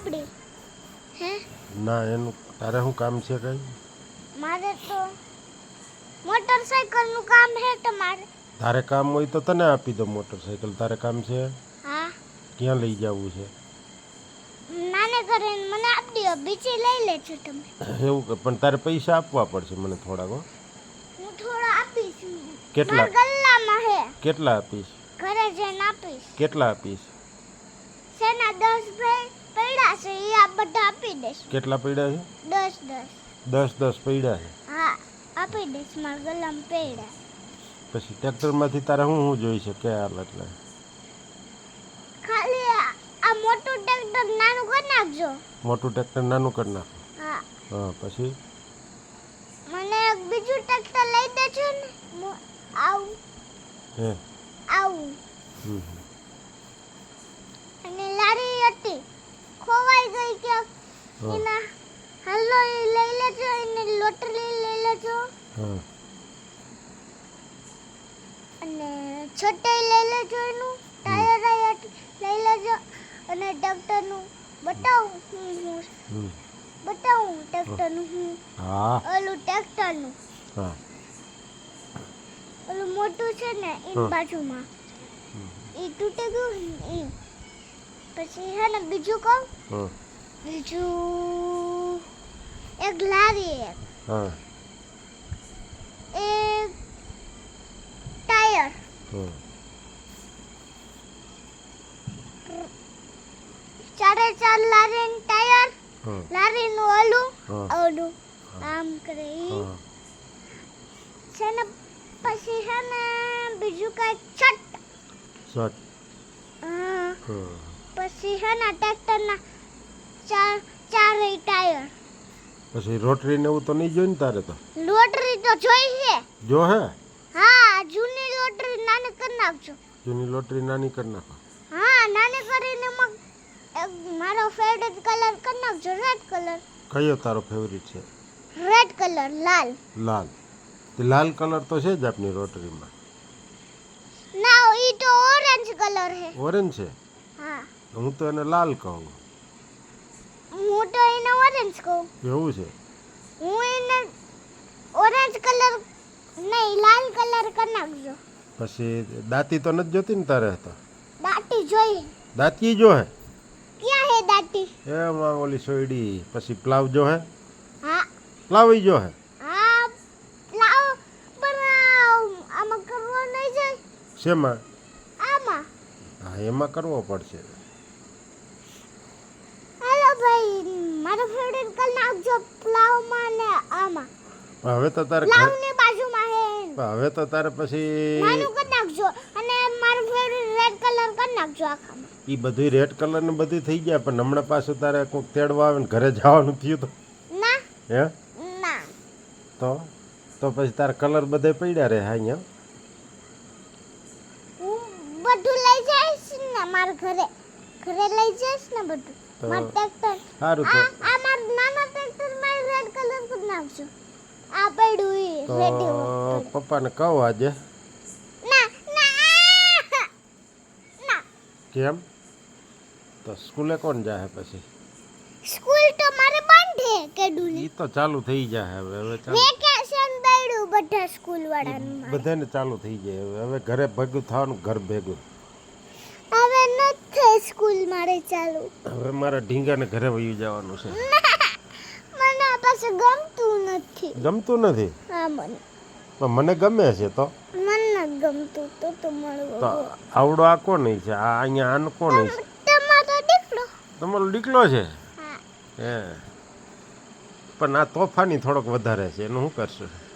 આપડી હે ના એનું તારે શું કામ છે કઈ? મારે તો મોટરસાઇકલ નું કામ હે તમારે. તારે કામ હોય તો તને આપી દો મોટરસાઇકલ. તારે કામ છે? હા ક્યાં લઈ જવું છે? નાને ઘરે મને આપી દો, બીજી લઈ લેજો તમે. એવું કે પણ તારે પૈસા આપવા પડશે મને થોડાક. હો હું થોડા આપીશ. કેટલા? મારા ગલ્લામાં હે. કેટલા આપીશ? ઘરે જઈને આપીશ. કેટલા આપીશ? સેના 10 ભાઈ પડ્યા છે એ આ બધા આપી દઈશ. કેટલા પડ્યા છે? 10 10 પડ્યા છે. હા આપી દઈશ. મારા ગલ્લામાં પડ્યા. પછી ટ્રેક્ટરમાંથી તારે શું જોઈ છે કે હાલ એટલે? ખાલી આ મોટું ટ્રેક્ટર નાનું કરી નાખજો. મોટું ટ્રેક્ટર નાનું કરી નાખો. હા હા પછી મને એક બીજું ટ્રેક્ટર લઈ દેજો ને. આવું હે આવું. હમ. અને લારી હતી ખોવાઈ ગઈ ક્યાંક. હા. એના હલ્લો એ લઈ લેજો. એને લોટરી લઈ લેજો. હા અને છોટે લઈ લેજો. એનું ટાયર લઈ લેજો. અને ટ્રેક્ટરનું બતાવું હું બતાવું ટ્રેક્ટરનું હું હા ઓલું ટ્રેક્ટરનું હા ઓલું મોટું છે ને એની બાજુમાં એ તૂટી ગયું ને એ. પછી હે ને બીજું કહું. હા બીજું એક લારી હા એક ટાયર હા ચારે ચાર લારી ટાયર હા લારીનું ઓલું હા ઓલું આમ કરે ઈ હા છે ને. પછી છે ને બીજું કઈ છટ. શર્ટ. હા હા પછી છે ને ટ્રેક્ટરના ચારે ટાયર. પછી રોટરી ને એવું તો નહીં જોઈ ને તારે તો? લોટરી તો જોઈ છે. જો હે હા જૂની લોટરી નાની કરી નાખજો. જૂની લોટરી નાની કરી નાખો. હા નાની કરીને મારો ફેવરેટ કલર કરી નાખજો. Red colour. કયો તારો ફેવરિટ છે? રેડ કલર લાલ. લાલ. તે લાલ કલર તો છે જ આપની રોટરીમાં. ના ઈ તો ઓરેન્જ કલર હે. ઓરેન્જ છે? હા હું તો એને લાલ કહું. હું તો એને ઓરેન્જ કહું. એવું છે? હું એને ઓરેન્જ કલર નહીં લાલ કલર કરી નાખજો. પછી દાંતી તો નથી જોતી ને તારે તો? દાટી જોઈ. દાંતી જો હે? ક્યાં હે દાટી? એમાં ઓલી સોયડી. પછી પ્લાવ જો હે? હા પ્લાવ જો હે? હા લાવ પણ આમાં કરવો નહીં જાય. શેમાં? આમાં. હા એમાં કરવો પડશે. હાલો ભાઈ મારો ફેવરેટ કલર નાખજો પ્લાવમાં ને આમાં. હવે તો તારે પ્લાવની બાજુમાં હે. હવે તો તારે પછી નાનું કરી નાખજો. અને મારો ફેવરેટ રેડ કલર કરી નાખજો આખામાં. એ બધું રેડ કલર ને બધું થઈ ગયા પણ હમણાં પાછું તારે કોઈક તેડવા આવે ને ઘરે જવાનું થયું તો ના હે ના તો પછી તારા કલર બધે પડ્યા રહે અહીંયા. હું બધું લઈ જઈશ ને મારા ઘરે લઈ જઈશ ને બધું. તો મારું ટ્રેક્ટર સારું તો આ મારું નાના ટ્રેક્ટર માં રેડ કલર કરી નાખજો. આ પડ્યું ઈ તો રેડી. પપ્પાને કહો આજે. ના ના ના કેમ? તો સ્કૂલે કોણ જાય પછી? સ્કૂલ તો મારે બંધ હે કેડુની. એ તો ચાલુ થઈ જાય હવે ચાલુ વેકેશન પડ્યું બધા સ્કૂલ વાળાનું. બધાને ચાલુ થઈ જાય હવે ઘરે ભેગું થવાનું. ઘર ભેગું હવે નથી સ્કૂલ મારે ચાલુ. હવે મારા ઢીંગાને ઘરે વયું જવાનું છે. મને આ પાસે ગમતું નથી. ગમતું નથી? હા મને પણ મને ગમે છે. તો નથી ગમતું તો મળવું. તો આવડો આ કોણ છે? આ અહીંયા આનો કોણ છે? તમારો દીકરો. તમારો દીકલો છે? હા હે પણ આ તોફાની થોડોક વધારે છે. એનું શું કરશું?